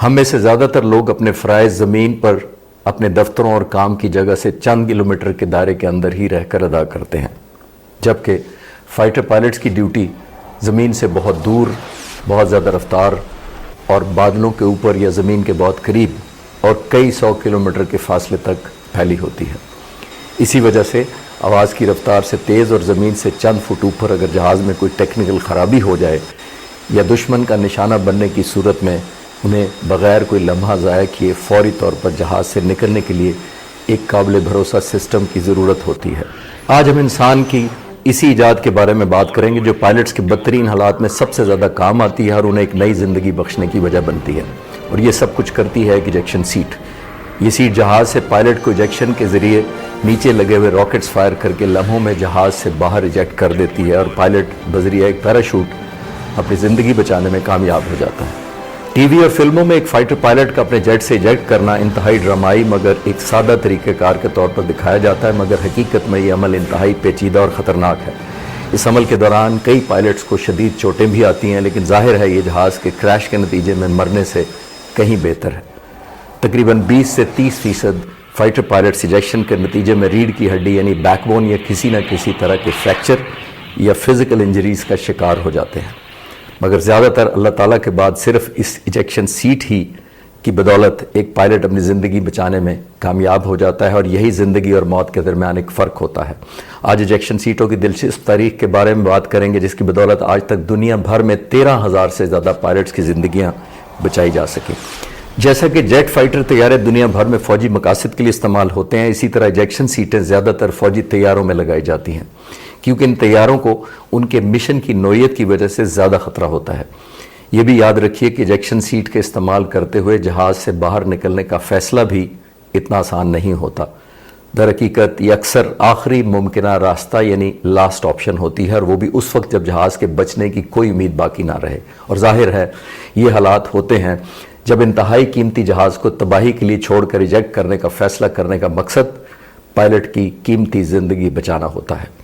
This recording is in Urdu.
ہم میں سے زیادہ تر لوگ اپنے فرائض زمین پر اپنے دفتروں اور کام کی جگہ سے چند کلومیٹر کے دائرے کے اندر ہی رہ کر ادا کرتے ہیں، جبکہ فائٹر پائلٹس کی ڈیوٹی زمین سے بہت دور، بہت زیادہ رفتار اور بادلوں کے اوپر یا زمین کے بہت قریب اور کئی 100 کلومیٹر کے فاصلے تک پھیلی ہوتی ہے۔ اسی وجہ سے آواز کی رفتار سے تیز اور زمین سے چند فٹ اوپر اگر جہاز میں کوئی ٹیکنیکل خرابی ہو جائے یا دشمن کا نشانہ بننے کی صورت میں انہیں بغیر کوئی لمحہ ضائع کیے فوری طور پر جہاز سے نکلنے کے لیے ایک قابل بھروسہ سسٹم کی ضرورت ہوتی ہے۔ آج ہم انسان کی اسی ایجاد کے بارے میں بات کریں گے جو پائلٹس کے بدترین حالات میں سب سے زیادہ کام آتی ہے اور انہیں ایک نئی زندگی بخشنے کی وجہ بنتی ہے، اور یہ سب کچھ کرتی ہے ایک ایجیکشن سیٹ۔ یہ سیٹ جہاز سے پائلٹ کو ایجیکشن کے ذریعے نیچے لگے ہوئے راکٹس فائر کر کے لمحوں میں جہاز سے باہر ایجیکٹ کر دیتی ہے اور پائلٹ بذریعہ ایک پیراشوٹ اپنی زندگی بچانے میں کامیاب ہو جاتا ہے۔ ٹی وی اور فلموں میں ایک فائٹر پائلٹ کا اپنے جیٹ سے ایجیکٹ کرنا انتہائی ڈرامائی مگر ایک سادہ طریقہ کار کے طور پر دکھایا جاتا ہے، مگر حقیقت میں یہ عمل انتہائی پیچیدہ اور خطرناک ہے۔ اس عمل کے دوران کئی پائلٹس کو شدید چوٹیں بھی آتی ہیں، لیکن ظاہر ہے یہ جہاز کے کریش کے نتیجے میں مرنے سے کہیں بہتر ہے۔ تقریباً 20 سے 30% فائٹر پائلٹس ایجیکشن کے نتیجے میں ریڑھ کی ہڈی یعنی بیک بون یا کسی نہ کسی طرح کے فریکچر یا فزیکل انجریز کا شکار ہو جاتے ہیں، مگر زیادہ تر اللہ تعالیٰ کے بعد صرف اس ایجیکشن سیٹ ہی کی بدولت ایک پائلٹ اپنی زندگی بچانے میں کامیاب ہو جاتا ہے، اور یہی زندگی اور موت کے درمیان ایک فرق ہوتا ہے۔ آج ایجیکشن سیٹوں کی دلچسپ تاریخ کے بارے میں بات کریں گے جس کی بدولت آج تک دنیا بھر میں 13,000 سے زیادہ پائلٹس کی زندگیاں بچائی جا سکیں۔ جیسا کہ جیٹ فائٹر طیارے دنیا بھر میں فوجی مقاصد کے لیے استعمال ہوتے ہیں، اسی طرح ایجیکشن سیٹیں زیادہ تر فوجی طیاروں میں لگائی جاتی ہیں، کیونکہ ان طیاروں کو ان کے مشن کی نوعیت کی وجہ سے زیادہ خطرہ ہوتا ہے۔ یہ بھی یاد رکھیے کہ ایجیکشن سیٹ کے استعمال کرتے ہوئے جہاز سے باہر نکلنے کا فیصلہ بھی اتنا آسان نہیں ہوتا۔ در حقیقت یہ اکثر آخری ممکنہ راستہ یعنی لاسٹ آپشن ہوتی ہے، اور وہ بھی اس وقت جب جہاز کے بچنے کی کوئی امید باقی نہ رہے، اور ظاہر ہے یہ حالات ہوتے ہیں جب انتہائی قیمتی جہاز کو تباہی کے لیے چھوڑ کر ایجیکٹ کرنے کا فیصلہ کرنے کا مقصد پائلٹ کی قیمتی زندگی بچانا ہوتا ہے۔